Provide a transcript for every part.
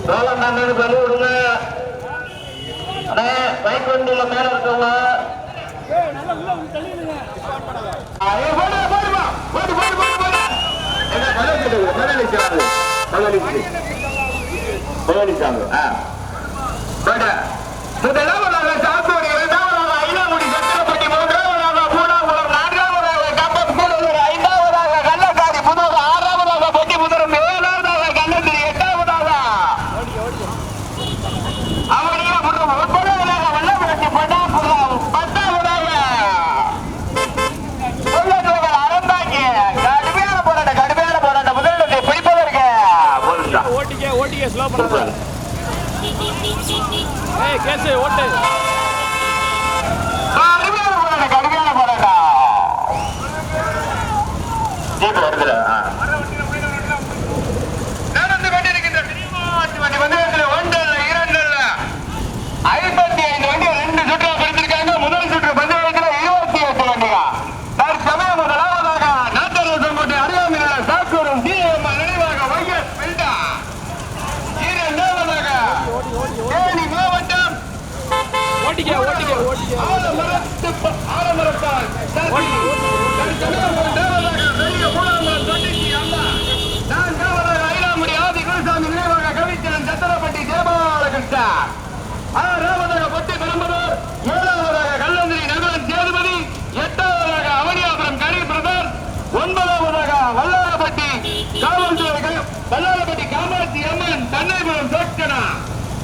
சோழம் அண்ணனுக்கு வழி விடுங்க. பைக் வண்டியில மேல இருக்கவங்க முதலாவதாக சாத்தூர், இரண்டாவதாக ஐலாமுடி சத்திரப்பட்டி, மூன்றாவதாக பூனாங்குளம், நான்காவதாக கம்பம் கூடலூர், ஐந்தாவதாக கள்ளக்காரி புதூர், ஆறாவதாக பொட்டி புதூர், ஏழாவதாக கள்ளந்திரி, எட்டாவதாக அவனியா புறம், ஒன்பதாவதாக வல்லபுரட்சி பட்டாபுரம், பத்தாவதாக உள்ளத்தோகல் அறந்தாங்கி. கடுமையான போராட்டம் முதலிடத்தை பிடிப்பதற்கு ஓட்டிக்க ஸ்லோ பண்ணாத. ஏய் கேஸ் ஓட்டு. கடுமையான போராட்டம் ஜீப் வருதுல நடந்து கொண்டிருக்கின்ற வண்டி வந்து ஒன்று இல்ல, இரண்டு இல்ல, 55 வண்டி 2 சுற்றா பிரிச்சிருக்காங்க. முதல் சுற்று பந்தயத்தில் 28 வண்டிகள். தற்சமயம் முதலாவதாக நாட்டரசங்கோட்டை அருகாமையில் உள்ள சாத்தூரும் டிஎம் நினைவாக வைஎஸ் பில்டா. இரண்டாவதாக தேனி மாவட்டம் ஆலமரத்தால் நான்காவதாக ஐலாமுடி ஆதி குருசாமி நினைவாக கவிச்சரன் சத்திரப்பட்டி ஜெயபாலகிருஷ்ணா. ஆறாவதாக பொட்டி பெரும்பலூர், ஏழாவதாக கள்ளந்திரி நகரன் சேதுபதி, எட்டாவதாக அவனியாபுரம் கரி பிரதர், ஒன்பதாவதாக வல்லாரப்பட்டி காவல்துறை வல்லாரப்பட்டி காமாட்சி அம்மன் தன்னைபுரம் சோட்சனா,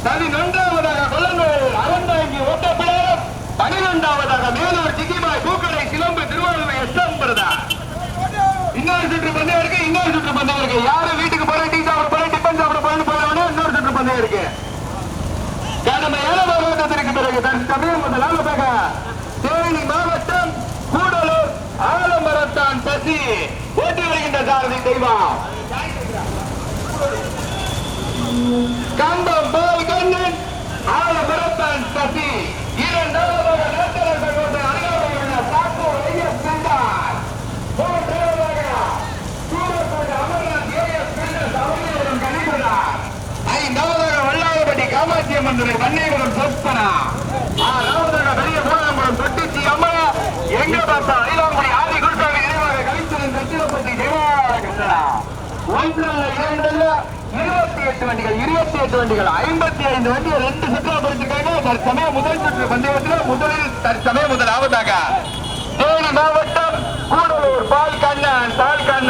11வதாக கொல்லங்கோயில் அறந்தாங்கி ஒட்டப்பிடாரம், 12வதாக மேலூர் சிக்கிபாய் பூக்கடை சிலம்பு திருவாரூர் எஸ்எம் பிரதர். இன்னொரு சுற்று பந்தயம் இருக்கு, இன்னொரு சுற்று பந்தயம் இருக்கு. யாரும் வீட்டுக்கு போறேன், டீ சாப்பிட போறேன், டிஃபன் சாப்பிட போறேன்னு போறவனே இன்னொரு சுற்று பந்தயம் இருக்கு. கடமையான மாவட்டத்திற்கு பிறகு தற்சமயம் முதலாவதாக தேனி மாவட்டம் கூடலூர் ஆலமரத்தான் பசி ஓட்டி வருகின்ற சாரதி தெய்வம் கம்பம் பால் கண்ணன் ஆலமரத்தான் பசி. இரண்டாவதாக நாட்டரசங்கோட்டை அருகாமையில் உள்ள சாத்தூர் வைஎஸ் பில்டர். மூன்றாவதாக சூரக்கோட்டை அமர்நாத் ஏஎஸ் பில்டர்ஸ் அவனியாபுரம் கலிபுரம். ஐந்தாவதாக வல்லாரப்பட்டி காமாட்சி அம்மன் துறை பண்ணைபுரம் சொப்பனா. ஆறாவதாக பெரிய பூனாங்குளம் தொட்டிச்சி அம்மன் எங்க பார்த்தா ஐலாங்குடி ஆதி குருசாமி நினைவாக கவிச்சரன் சத்திரப்பட்டி ஜெயபாலகிருஷ்ணா. ஒன்றல்ல, இரண்டல்ல, 28 வண்டிகள் 55 வண்டிகள் 2 சுற்றா பிரிச்சிருக்காங்க. தற்சமயம் முதல் சுற்று பந்தயத்தில் தற்சமயம் முதலாவதாக தேனி மாவட்டம் கூடலூர் பால் கண்ணன் வழுக்கல்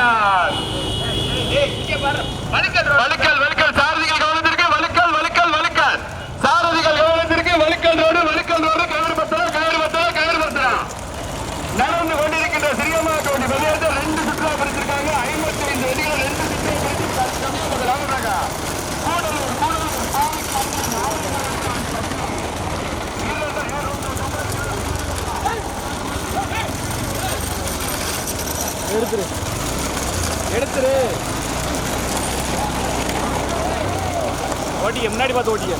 சாரதிகள் கவனத்திற்கு, வழுக்கல் சாரதிகள் கவனத்திற்கு, வழுக்கல் ரோடு கயிறு பத்திரம் நடந்து கொண்டிருக்கின்ற சிறியமாக்கோடி பந்தயத்தில் 2 சுற்றா பிரிச்சிருக்காங்க. 55 வண்டிகள் 2 சுற்றா பிரிச்சு தற்சமயம் முதலாவதாக கூடலூர் பால் கண்ணன் எடுத்துரு ஓட்டிய முன்னாடி பார்த்து ஓட்டிய.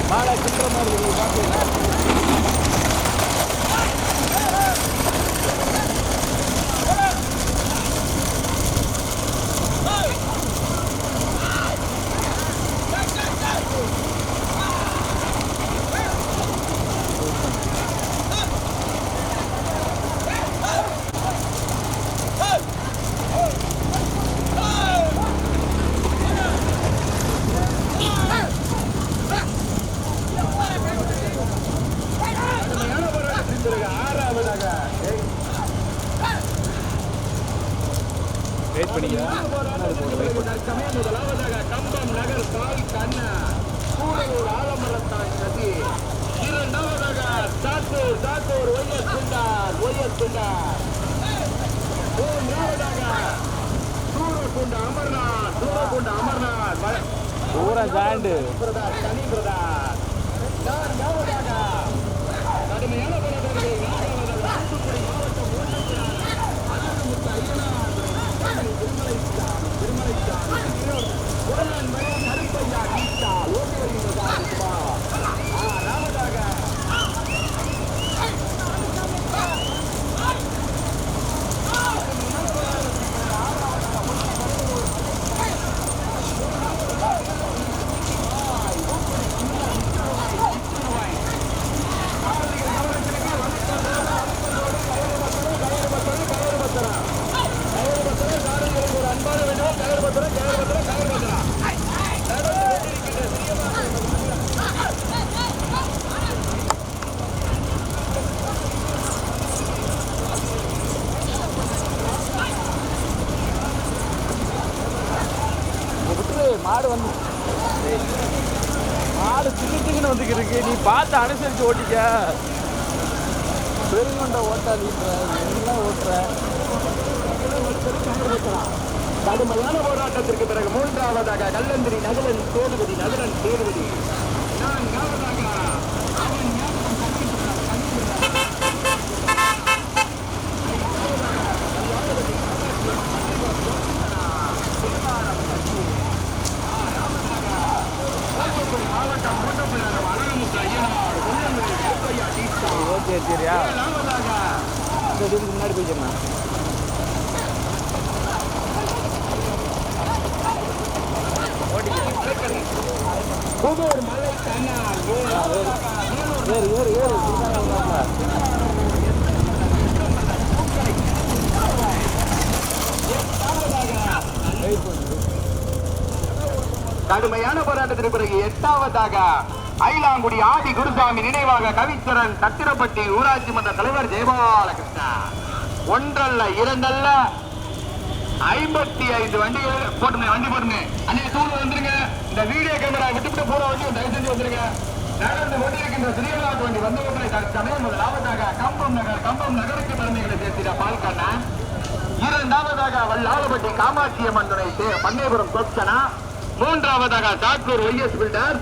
மாலை சுற்ற மாதிரி வெயிட் பண்ணிக்கலாம். முதலாவதாக கம்பம் நகர் பால் கண்ணா கூடலூர் ஆலமரத்தான் சதி. இரண்டாவதாக சாத்தூர் ஒய்எஸ் பில்டர். மூன்றாவதாக சூரக்குண்ட அமர்நாத் பூரா சாண்டு தனி பிரதார். நான்காவதாக கடுமையான போராட்டங்கள். நான்காவதாக தூத்துக்குடி மாவட்டம் பார்த்து அனுசரித்து ஓட்டிக்க. பெருங்கொண்ட ஓட்டாதீங்க, எல்லாம் ஓட்டுற. கடுமையான போராட்டத்திற்கு பிறகு மூன்றாவதாக கல்லந்திரி நகரன் சேதுபதி ஓகே சரியா முன்னாடி போய்க்கிறேன். புதூர் மலை கண்ணால் கடுமையான போராட்டத்திற்கு பிறகு எட்டாவதாக ஐலாங்குடி ஆதி குருசாமி நினைவாக கவிச்சரன் சத்திரப்பட்டி ஊராட்சி மன்ற தலைவர் ஜெயபாலகிருஷ்ணன். ஒன்றல்ல இரண்டல்ல 55 வண்டிகள் போட்டுமே. வண்டி போட்டுமே அன்னைய தூள் வந்துருங்க. இந்த வீடியோ கேமரா விட்டுவிட்டு பூரா வண்டி தயவு செஞ்சு வந்துருங்க. நடந்து கொண்டிருக்கின்ற சிறியநாட்டு வண்டி வந்தவர்களை தற்சமயம் முதலாவதாக கம்பம் நகருக்கு பெருமைகளை சேர்த்திட பால்கண்ணா. இரண்டாவதாக வல்லாளப்பட்டி காமாட்சியம்மன் துணை பண்ணைபுரம் சொற்கனா. மூன்றாவதாக சாத்தூர் ஒய்எஸ் பில்டர்.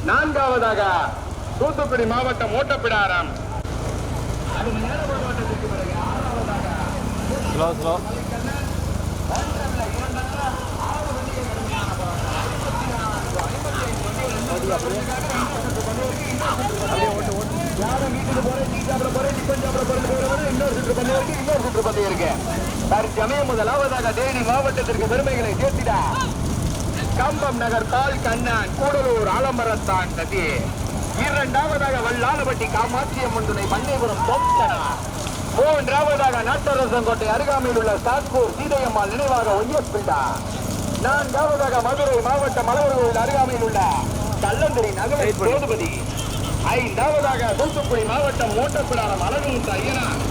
நான்காவதாக தூத்துக்குடி மாவட்டம் ஓட்டப்பிடாரம். தற்சமயம் முதலாவதாக தேனி மாவட்டத்திற்கு பெருமைகளை சேர்த்திட கம்பம் நகர் பால் கண்ணன் கூடலூர் ஆலம்பரத்தான் கதி. இரண்டாவதாக வல்லாளப்பட்டி காமாட்சியம்மன் துணை பண்ணைபுரம் தோட்டனா. மூன்றாவதாக நாட்டரசங்கோட்டை அருகாமையில் உள்ள சாத்பூர் சீதையம்மாள் நினைவாக ஒய்எஸ் பில்டா. நான்காவதாக மதுரை மாவட்டம் மலவர் கோவில் அருகாமையில் உள்ள கல்லந்திரி நகர் சேதுபதி. ஐந்தாவதாக தூத்துக்குடி மாவட்டம் ஓட்டப்பிடாரம் அழகுமுத்த ஐயனார்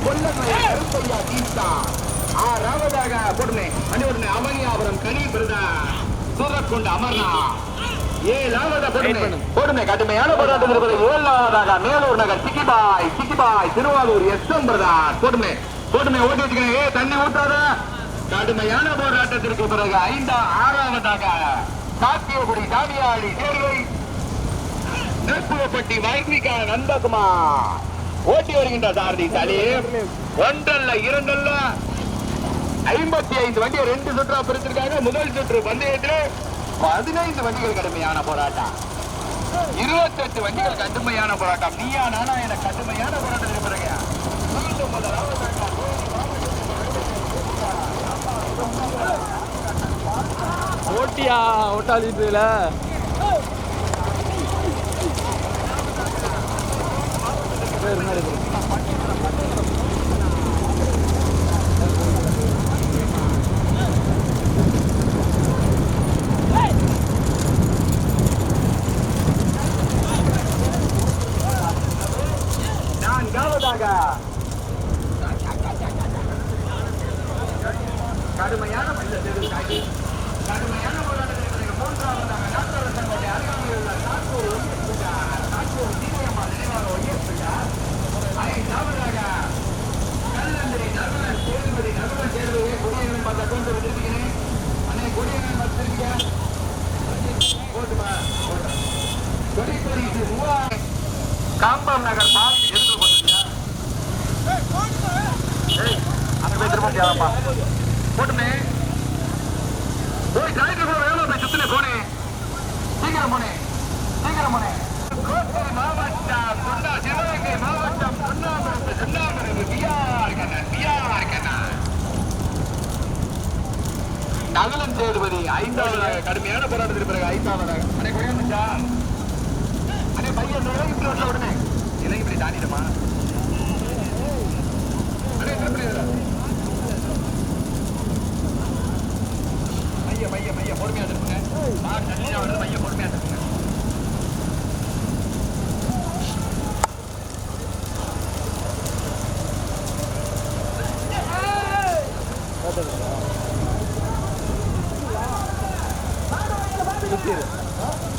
கொல்லமலை கருப்பையா தீர்த்தா. ஆறாவதாக பொடுமை மணிவண்ண அவனியாபுரம் கனி பிரதா சூரக்குண்டு அமர்னா. ஏழாவதாக பொடுமை கடுமையான போராட்டத்தில் ஏழாவதாக மேலூர் நகர் சிக்கிபாய் திருவாரூர் எஸ்எம் பிரதான். பொடுமை ஓட்டி வச்சுக்கிறேன். தண்ணி ஊட்டாத. கடுமையான போராட்டத்திற்கு பிறகு ஆறாவதாக சாத்தியகுடி சாமியாடி சேர்வை நெற்புவப்பட்டி வைர்மிகா நந்தகுமார் ஓட்டி வருகின்ற சாரதி சலீம். ஒன்றல்ல இரண்டல்ல 55 வண்டியை 2 சுற்றா பிரிச்சிருக்காங்க. முதல் சுற்று பந்தயத்தில் 15 வண்டிகள் கடுமையான போராட்டம், 28 வண்டிகள் கடுமையான போராட்டம். நீயா நானா என கடுமையான போராட்டத்திற்கு பிறகு ஓட்டியா ஓட்டாளில நான்காவதாக கடுமையான கடுமையான போராட்டத்திற்கு மூன்றாவதாக நாட்டரசங்கோட்டை அருகாமையில் உள்ள சாத்தூர் சீதையம்மாள் நினைவாக ஒய்எஸ் பில்டர். ஐந்தாவதாக கல்லந்திரி நகரன் சேதுபதி கொடியவன் பார்த்த கொண்டு வந்திருக்கிறேன். அன்னை கொடியவன் பார்த்திருக்கேன். காம்பம் நகர் பால் எதுக்கு போட்டுருக்கியா? அங்க போய் திரும்ப முடியாதப்பா. போட்டுமே போய் டிரைவர் கூட வேலை போய் சுத்தின போனே. சீக்கிரம் போனே. கோட்டை மாவட்டம் சிவகங்கை மாவட்டம் நகலம் சேதுபதி. ஐந்தாவது கடுமையான போராட்டத்திற்கு பிறகு ஐந்தாவதாக அன்னை குறையா அன்னை பையன் இப்படி வரல உடனே இல்லை இப்படி தாண்டிடுமா மைய பொறுமையா இருக்குங்க. மைய பொறுமையா இருக்குங்க.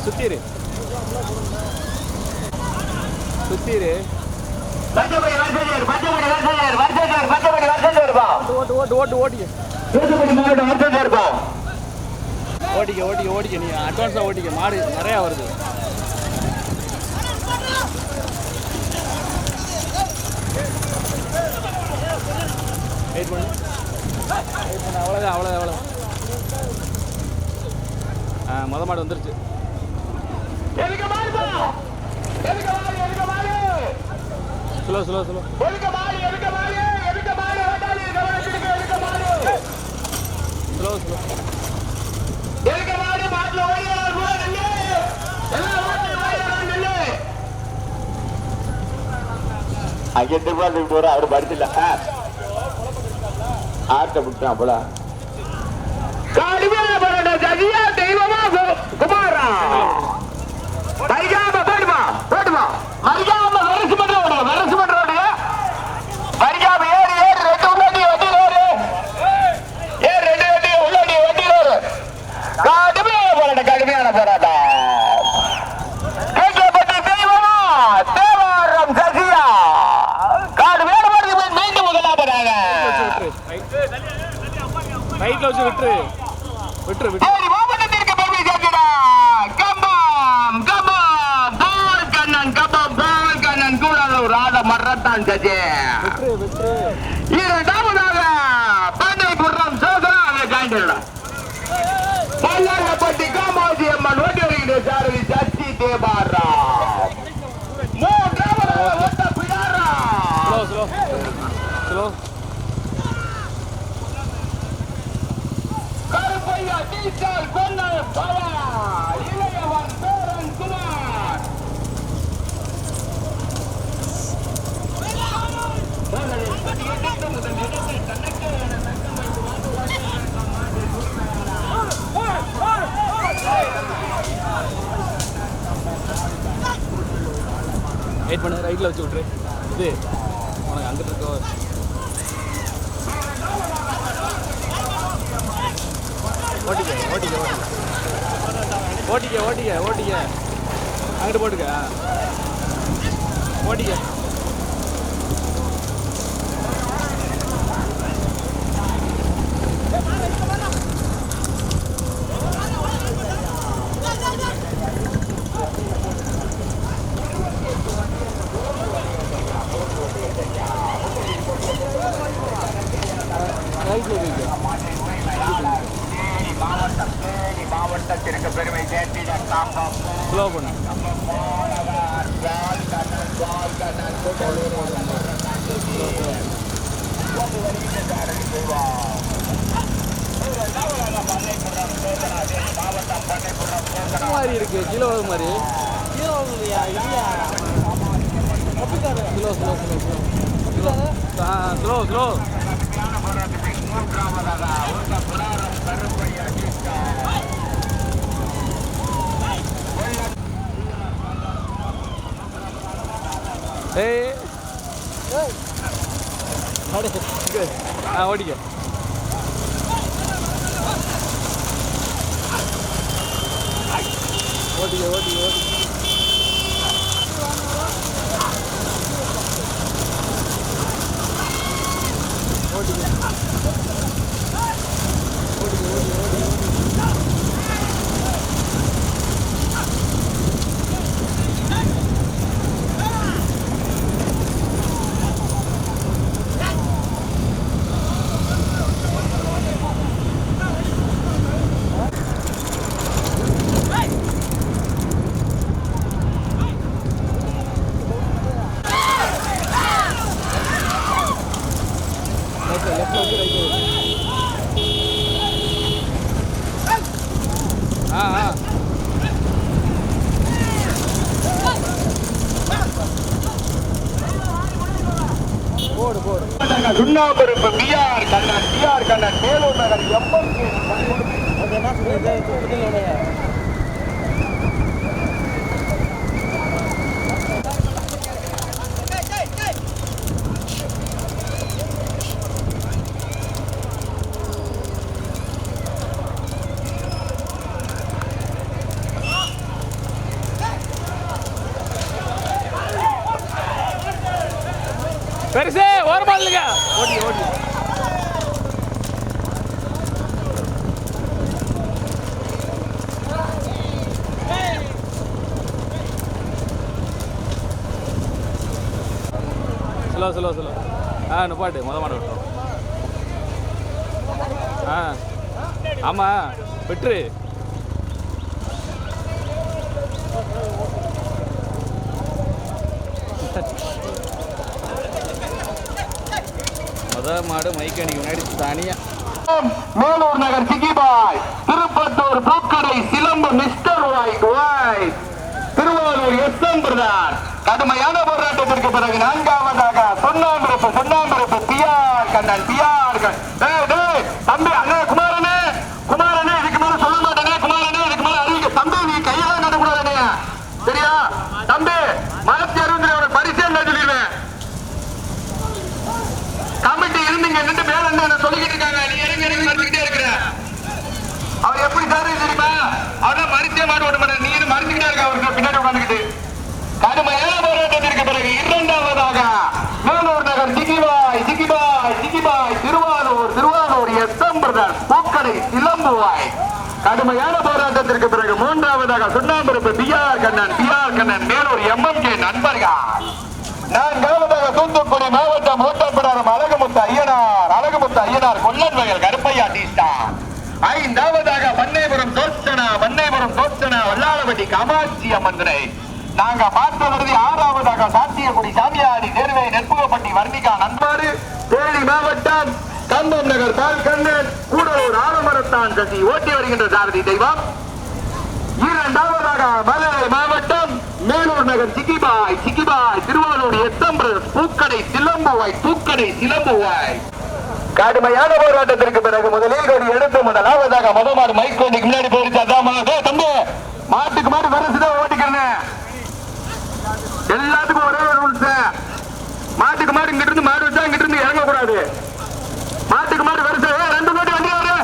சுத்திரு நசீர் பச்சைப்படி வருஷம் ஓட்டு ஓட்டு ஓட்டு ஓட்டிக்க தூத்துக்குடி மாவட்டம் வருஷம் இருப்போம். ஓட்டிக்க ஓட்டிக்க ஓட்டிக்க நீ அட்வான்ஸாக ஓட்டிக்க மாடு நிறையா வருது வெயிட் பண்ணு அவ்வளோதான் அவ்வளோதான் மொத மாடு வந்துருச்சு slow slow slow slow slow அங்கே திரும்ப போற அவர் படுத்தில்ல ஆட்ட விட்டான் போல கடுமையான போராட்டம் சதியா தெய்வமா குமாரா மரியாம போடுமா போடுமா மரியாம வரசு பண்றோட மரியாம ஏறு ரெண்டு உள்ளடி வண்டி ஏறு ரெண்டு வண்டி உள்ளடி வண்டி கடுமையான போராட்டம் கேட்கப்பட்ட தெய்வமா தேவாரம் சசியா காடு வேலை மீண்டும் முதலாவதாக ரைட்ல வச்சு விட்டுரு விட்டுரு விட்டு மாவட்டத்திற்கு பெருமை சேர்க்கிறார் கம்பம் போல் கண்ணன் கூட ராத மரத்தான் சஜி விட்டுரு இரண்டாவதாக பண்ணைபுரம் சோதரா அதை காய்ந்துள்ளார் பல்லாரப்பட்டி காமாஜி அம்மன் ஓட்டி வருகிற சாரதி சச்சி தேவாரா மூன்றாவதாக ஒட்ட Bedara slow slow Karuppaiya teacher கொன்னர் பவா இளையவன் பேரன் குமார் வெயிட் பண்ணு ரைட்டில் வச்சு விட்ரு இது உனக்கு அங்கிட்டு இருக்கோ ஓட்டிக்க ஓட்டிக்க ஓட்டிக்க ஓட்டிக்க ஓட்டிக்க அங்கிட்டு போட்டுக்க ஓட்டிக்க மாவட்டத்திற்கு பெருமை சேர்த்திட காப்பம் ஸ்லோ பண்ணு மாதிரி இருக்கு கிலோ மாதிரி slow slow slow slow slow ஏய் ஓடிக்க ஓடிக்க ஓடிக்க ஓடி சுண்ணாம்பருப்பு பிஆர் கண்ணன் வேலூர் நகர் எம்எம்கே ரமேஷே ஓரமா இல்லைங்க ஓடி ஓடி சொல்ல நிப்பாட்டு மாட விட்டோம் ஆமாம் பெட்ரு மாடு மைக்கணிக்கு முன்னாடி தனியா மேலூர் நகர் சிக்கிபாய், திருப்பத்தூர் பூக்கடை சிலம்பு மிஸ்டர் வாய், திருவாரூர் எஸ்எம் பிரதான். கடுமையான போராட்டத்திற்கு பிறகு நான்காவதாக சொன்னாம்பிரப்பு பிஆர் கண்ணன் தம்பி அண்ணா குமாரனே இதுக்கு மேல சொல்ல மாட்டேனே குமாரனே இதுக்கு மேல அறிவிக்க தம்பி நீ கையெல்லாம் கட்டக்கூடாது சரியா தம்பி 160 பரிசீலனை சொல்லிடுவேன். கமிட்டி இருந்தீங்க நின்று மேல என்ன சொல்லிக்கிட்டு இருக்காங்க நீ இறங்கி மறுத்துக்கிட்டே இருக்கிற அவர் எப்படி சார் தெரியுமா அவர்தான் மறுத்தே மாட்ட விட மாட்டேன் நீ மறுத்துக்கிட்டே இருக்க அவருக்கு பின்னாடி உட்காந்துக்கிட்டு. கடுமையான போராட்டத்திற்கு பிறகு இரண்டாவதாக மேலூர் நகர் சிக்கிபாய் திருவாரூர் எஸ்எம் பிரதர்ஸ் பூக்கடை சிலம்புவாய். கடுமையான போராட்டத்திற்கு பிறகு மூன்றாவதாக சுண்ணாம்பிரப்பு பிஆர் கண்ணன் மேலூர் எம்எம்கே நண்பர்கள். நான்காவதாக தூத்துக்குடி மாவட்டம் ஓட்டப்பிடாரம் அழகுமுத்து ஐயனார் கொல்லன் வயல் கருப்பையா டீஸ்டார். ஐந்தாவதாக பண்ணைபுரம் தோச்சனா வல்லாளப்பட்டி காமாட்சி அம்மன் துணை. நாங்க பார்த்த வருதி ஆறாவதாக சாத்தியக்குடி சாமியாடி தேர்வை நெற்புகப்பட்டி வர்ணிகா நண்பாடு. தேனி மாவட்டம் கம்பம் நகர் பால்கண்ணன் கூடலூர் ஆலமரத்தான் சசி ஓட்டி வருகின்ற சாரதி தெய்வம். இரண்டாவதாக மதுரை மாவட்டம் மேலூர் நகர் சிக்கிபாய் திருவாரூர் எஸ்எம் பூக்கடை சிலம்புவாய். கடுமையான போராட்டத்திற்கு பிறகு முதலில் ஒரு எடுத்து முதலாவதாக முதமாறு மைக்கோண்டிக்கு முன்னாடி போயிருச்சா தம்பி மாட்டுக்கு மாடு வரசுதான் ஓட்டிக்கிறேன். எல்லாத்துக்கும் ஒரே ஒரு ரூல்ஸ், மாட்டுக்கு மாடு இங்கிட்டு இருந்து மாடு வச்சா இங்கிட்டு இருந்து இறங்க கூடாது. மாட்டுக்கு மாடு வரிசை 2 முன்னாடி வண்டியாரு.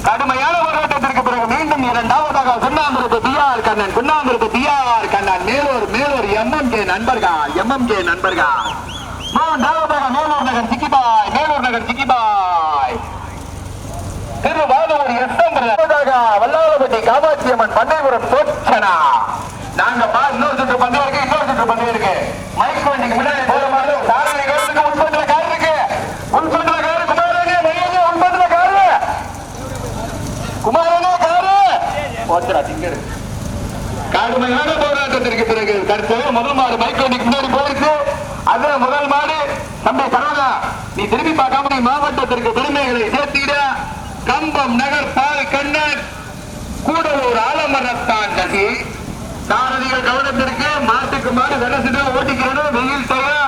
கடுமையான போராட்டத்திற்கு பிறகு மீண்டும் இரண்டாவதாக சுண்ணாம்பிரப்பு பிஆர் கண்ணன் மேலூர் எம்எம்கே நண்பர்கள். மூன்றாவதாக மேலூர் நகர் சிக்கிபாய் திருவாரூர் எஸ்எம் வல்லாளப்பட்டி காமாட்சி அம்மன் பண்ணைபுரம் தோச்சனா. நாங்க இன்னொரு சுற்று பண்ணி இருக்கு மைக் வண்டிக்கு முன்னாடி போற மாதிரி சாரணி காருக்கு உள்பட்டுல கார் இருக்கு. உள்பட்டுல காரு குமாரனே காரு போச்சுடா திங்கரு. கடுமையான போராட்டத்திற்கு பிறகு கருத்து முதல் மாடு மைக் வண்டிக்கு முன்னாடி போயிருக்கு. அது முதல் மாடு தம்பி சரவணா நீ திரும்பி பார்க்காம நீ மாவட்டத்திற்கு பெருமைகளை சேர்த்திட. கம்பம் நகர் பால்கண்ணன் கூடலூர் ஆலமரத்தான் சசி. சாரதிகள் கவனத்திற்கு மாட்டுக்கு மாடு வெரசுதான் ஓட்டிக்கிறோம். வெயில் தயா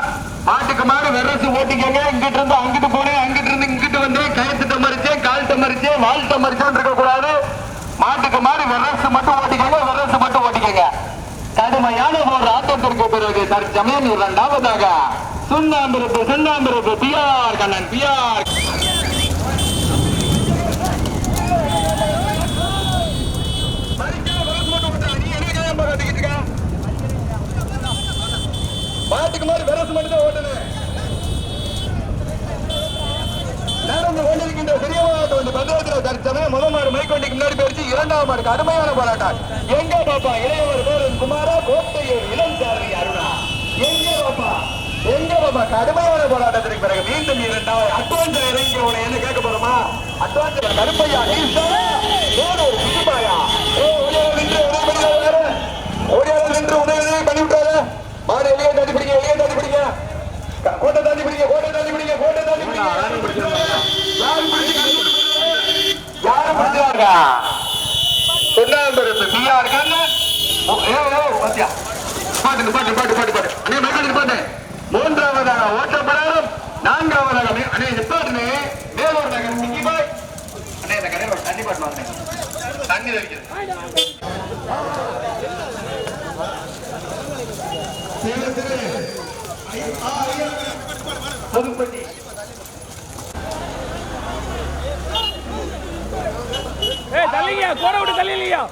மாட்டுக்கு மாடு வெரசு ஓட்டிக்கங்க. இங்கிட்டு இருந்து அங்கிட்டு போனேன், அங்கிட்டு இருந்து இங்கிட்டு வந்தேன், கயத்துட்ட மறிச்சேன், கால்கிட்ட மறிச்சேன், வாழ்த்த மறிச்சேன் இருக்க கூடாது. மாட்டுக்கு மாடு வெரசு மட்டும் ஓட்டிக்கங்க. கடுமையான ஒரு ஆட்டத்திற்கு பிறகு தற்சமயம் இரண்டாவதாக சுண்ணாம்பிரப்பு பிஆர் கண்ணன் மாட்டுக்கு மாதிரி வெரசு மட்டும் தான் ஓட்டணும். நடந்து கொண்டிருக்கின்ற பெரியவாட்டு பந்தயத்தில் தற்சமயம் முதல் மாடு மைக்கொண்டிக்கு முன்னாடி போயிடுச்சு. இரண்டாவது மாடு கடுமையான போராட்டம். எங்க பாப்பா இளையவர் பேரன் குமாரா கோட்டையூர் இளம் சாரதி அருணா. எங்க பாப்பா கடுமையான போராட்டத்திற்கு பிறகு மீண்டும் இரண்டாவது அட்வான்ஸ் இறங்கி என்ன கேட்க போறோமா? அட்வான்ஸ் கருப்பையா ஒரு சிக்கிபாயா நின்று உதவி பண்ணிவிட்டாரு. மாடு வெளியே தாண்டி பிடிங்க கோட்டை தாண்டி பிடிங்க. யாரும் பிடிச்சாங்க சுண்ணாம்பிரப்பு பிஆர் கண்ணன் பாட்டு. மூன்றாவதாக ஓட்டப்படாரம். நான்காவதாக நிப்பாட்டுனே மேலூர் நகர் சிக்கிபாய். இந்த கடையில் தண்ணி பாட்டு வாங்க தண்ணி வைக்கிறது. புதுப்பட்டி தள்ளிங்க கோட விட்டு தள்ளிலையா